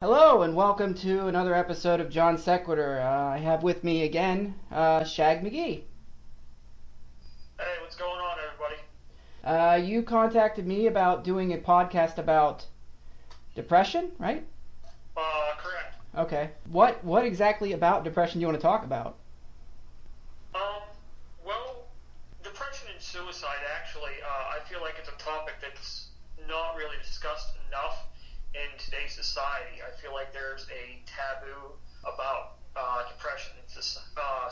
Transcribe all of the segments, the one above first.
Hello and welcome to another episode of Johnsequitur. I have with me again Shagg McGee. Hey, what's going on, everybody? You contacted me about doing a podcast about depression, right? Correct. Okay. What exactly about depression do you want to talk about? Um, well, depression and suicide, actually, I feel like it's a topic that's not really discussed enough in today's society. I feel like there's a taboo about depression and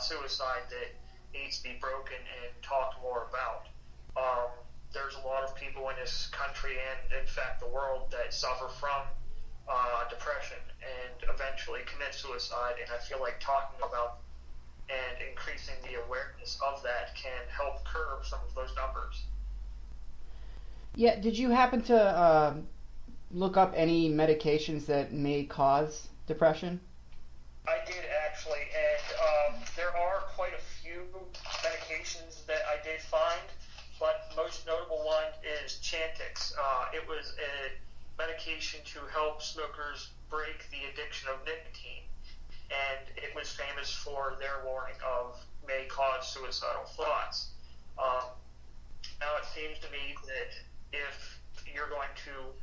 suicide that needs to be broken and talked more about. Um, there's a lot of people in this country and, in fact, the world that suffer from depression and eventually commit suicide, and I feel like talking about and increasing the awareness of that can help curb some of those numbers. Yeah, did you happen to look up any medications that may cause depression? I did actually, and there are quite a few medications that I did find, but most notable one is Chantix. It was a medication to help smokers break the addiction of nicotine, and it was famous for their warning of may cause suicidal thoughts. Um, Now it seems to me that if you're going to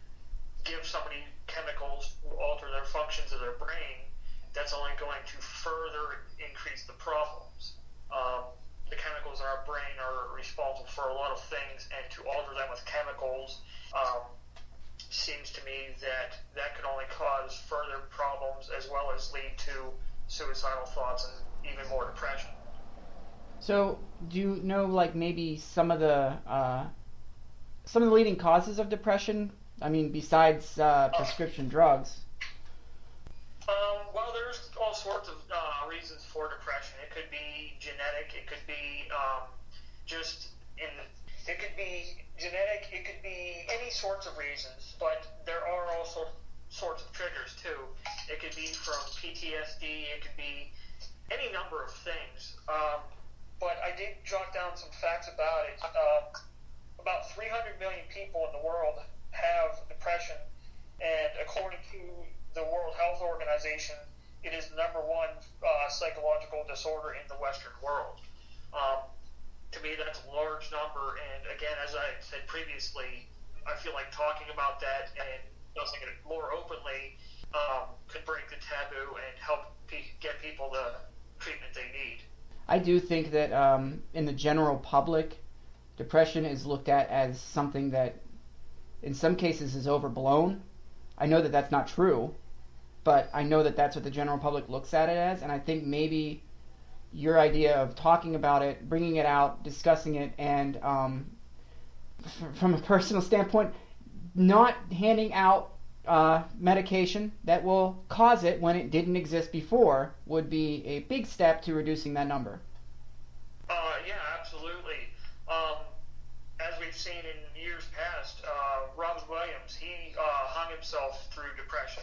give somebody chemicals to alter their functions of their brain, that's only going to further increase the problems. The chemicals in our brain are responsible for a lot of things, and to alter them with chemicals seems to me that that could only cause further problems as well as lead to suicidal thoughts and even more depression. So, do you know like maybe some of the leading causes of depression? I mean, besides Uh, prescription drugs. well, there's all sorts of reasons for depression. It could be genetic. It could be just in. It could be genetic. It could be any sorts of reasons. But there are also sorts of triggers too. It could be from PTSD. It could be any number of things. But I did jot down some facts about it. About 300 million people in the world have depression, and according to the World Health Organization, it is the number one psychological disorder in the Western world. Um, to me, that's a large number, and again, as I said previously, I feel like talking about that and discussing it more openly could break the taboo and help get people the treatment they need. I do think that in the general public, depression is looked at as something that, in some cases, is overblown. I know that that's not true, but I know that that's what the general public looks at it as, and I think maybe your idea of talking about it, bringing it out, discussing it, and from a personal standpoint, not handing out medication that will cause it when it didn't exist before would be a big step to reducing that number. Yeah, absolutely. As we've seen in years past, Robin Williams, he hung himself through depression.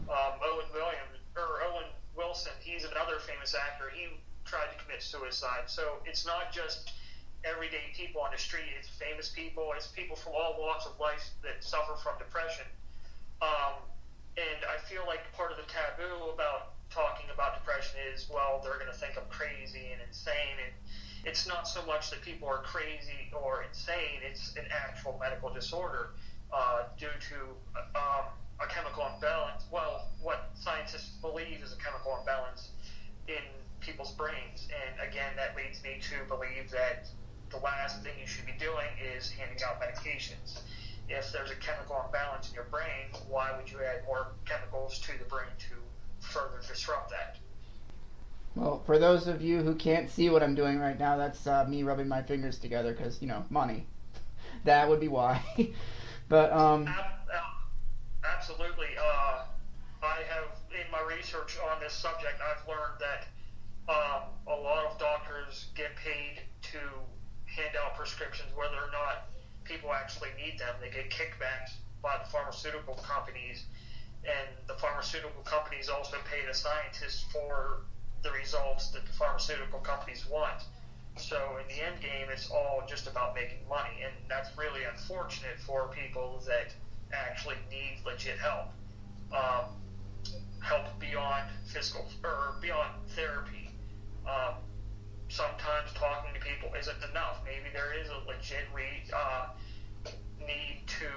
Owen Wilson, he's another famous actor. He tried to commit suicide. So it's not just everyday people on the street. It's famous people. It's people from all walks of life that suffer from depression. Um, and I feel like part of the taboo about talking about depression is, well, they're going to think I'm crazy and insane. And it's not so much that people are crazy or insane, it's an actual medical disorder due to a chemical imbalance. Well, what scientists believe is a chemical imbalance in people's brains. And again, that leads me to believe that the last thing you should be doing is handing out medications. If there's a chemical imbalance in your brain, why would you add more chemicals to the brain to further disrupt that? Well, for those of you who can't see what I'm doing right now, that's me rubbing my fingers together because, money. That would be why. But, Absolutely. I have, in my research on this subject, I've learned that a lot of doctors get paid to hand out prescriptions whether or not people actually need them. They get kickbacks by the pharmaceutical companies, and the pharmaceutical companies also pay the scientists for the results that the pharmaceutical companies want. So in the end game, it's all just about making money, and that's really unfortunate for people that actually need legit help. Um, physical or beyond therapy. Sometimes talking to people isn't enough. Maybe there is a legit need to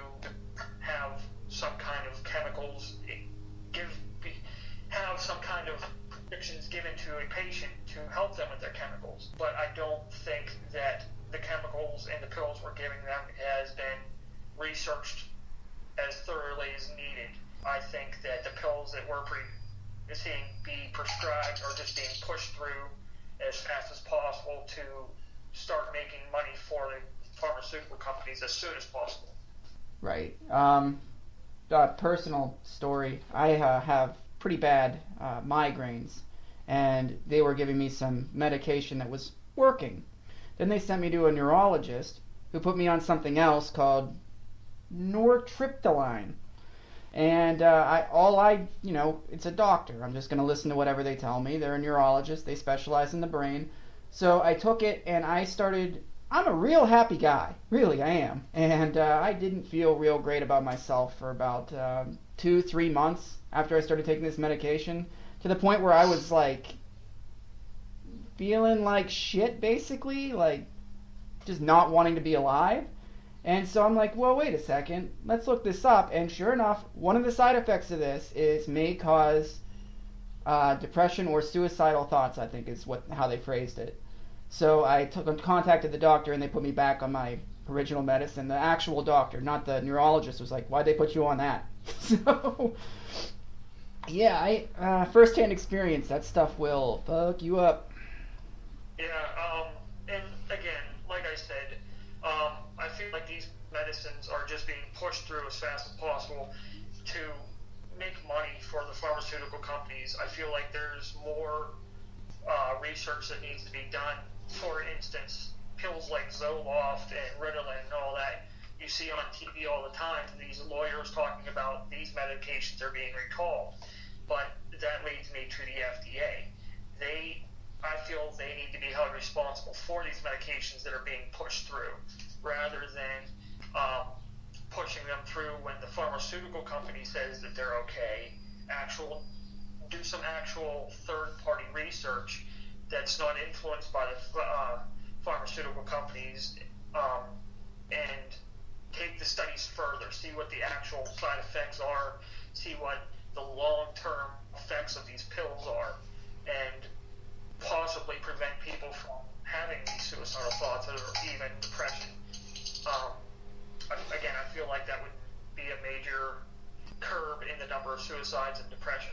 have some kind of chemicals, have some kind of prescriptions given to a patient to help them with their chemicals. But I don't think that the chemicals and the pills we're giving them has been researched as thoroughly as needed. I think that the pills that we're seeing be prescribed are just being pushed through as fast as possible to start making money for the pharmaceutical companies as soon as possible. Right. Personal story. I have pretty bad migraines, and they were giving me some medication that was working. Then they sent me to a neurologist who put me on something else called nortriptyline. And it's a doctor. I'm just going to listen to whatever they tell me. They're a neurologist. They specialize in the brain. So I took it, and I'm a real happy guy. Really, I am. And I didn't feel real great about myself for about 2-3 months after I started taking this medication, to the point where I was, like, feeling like shit, basically. Like, just not wanting to be alive. And so I'm like, well, wait a second, let's look this up. And sure enough, one of the side effects of this may cause depression or suicidal thoughts, I think is how they phrased it. So I contacted the doctor, and they put me back on my original medicine. The actual doctor, not the neurologist, was like, why'd they put you on that? So, yeah, first-hand experience, that stuff will fuck you up. Yeah, and again, like I said, I feel like these medicines are just being pushed through as fast as possible to make money for the pharmaceutical companies. I feel like there's more research that needs to be done. For instance, pills like Zoloft and Ritalin and all that you see on TV all the time, these lawyers talking about these medications are being recalled. But that leads me to the FDA. I feel they need to be held responsible for these medications that are being pushed through, rather than pushing them through when the pharmaceutical company says that they're okay. Do some actual third-party research that's not influenced by the pharmaceutical companies, and take the studies further, see what the actual side effects are, see what the long-term effects of these pills are, and possibly prevent people from having these suicidal thoughts or even depression. Again, I feel like that would be a major curb in the number of suicides and depression.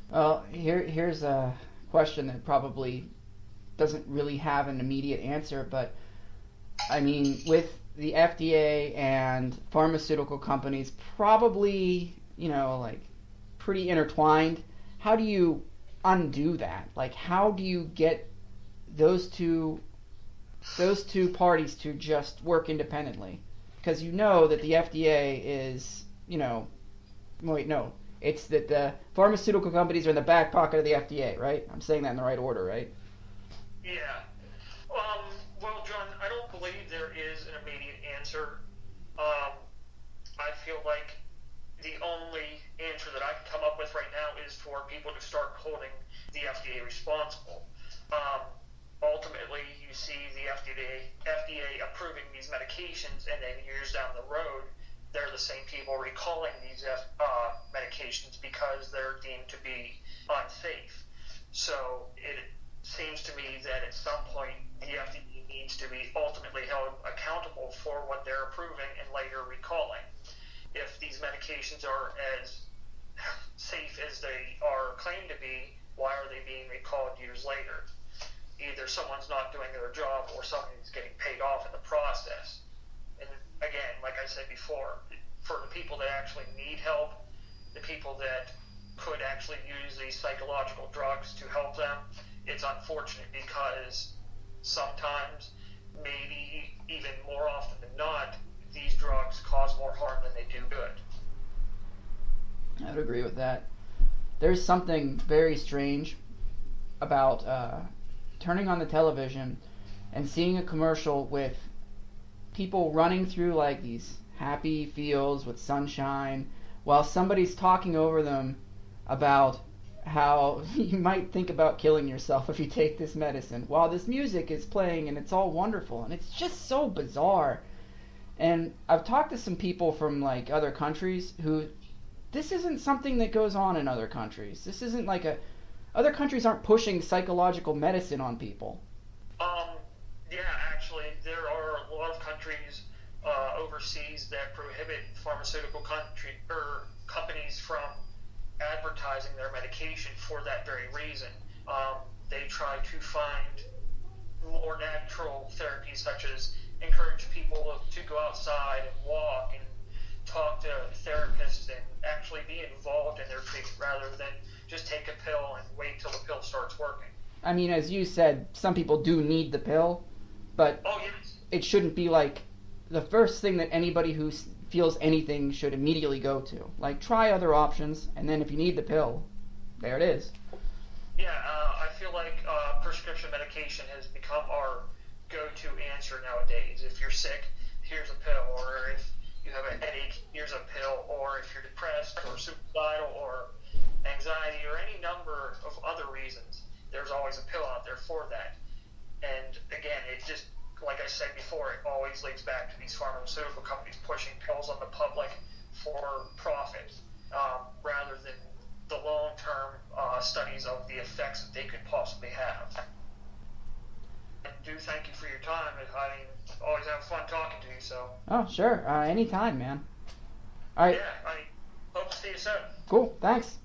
Well, here's a question that probably doesn't really have an immediate answer, but I mean, with the FDA and pharmaceutical companies probably, like pretty intertwined, how do you undo that? Like, how do you get those two parties to just work independently? Because you know that the FDA is, it's that the pharmaceutical companies are in the back pocket of the FDA, right? I'm saying that in the right order, right? Yeah. Well, John, I don't believe there is an immediate answer. I feel like the only answer that I can come up with right now is for people to start holding the FDA responsible. Ultimately, you see the FDA approving these medications, and then years down the road, they're the same people recalling these medications because they're deemed to be unsafe. So it seems to me that at some point, the FDA needs to be ultimately held accountable for what they're approving and later recalling. If these medications are as safe as they are claimed to be, why are they being recalled years later? Either someone's not doing their job or someone's getting paid off in the process. And again, like I said before, for the people that actually need help, the people that could actually use these psychological drugs to help them, it's unfortunate because sometimes, maybe even more often than not, these drugs cause more harm than they do good. I would agree with that. There's something very strange about turning on the television and seeing a commercial with people running through like these happy fields with sunshine while somebody's talking over them about how you might think about killing yourself if you take this medicine while this music is playing and it's all wonderful, and it's just so bizarre. And I've talked to some people from like other countries who this isn't something that goes on in other countries. This isn't like other countries aren't pushing psychological medicine on people. Yeah, actually, there are a lot of countries overseas that prohibit pharmaceutical companies from advertising their medication for that very reason. They try to find more natural therapies, such as encourage people to go outside and walk and talk to therapists and actually be involved in their treatment rather than just take a pill and wait till the pill starts working. I mean, as you said, some people do need the pill, but it shouldn't be like the first thing that anybody who feels anything should immediately go to. Like, try other options, and then if you need the pill, there it is. Yeah, I feel like prescription medication has become our go-to answer nowadays. If you're sick, here's a pill, or if you have a headache, here's a pill, or if you're depressed or suicidal or anxiety or any number of other reasons, there's always a pill out there for that. And again, it just, like I said before, it always leads back to these pharmaceutical companies pushing pills on the public for profit, rather than the long-term studies of the effects that they could possibly have. And do thank you for your time. I mean, always have fun talking to you, so. Oh, sure. Anytime, man. All right. Yeah, I hope to see you soon. Cool. Thanks.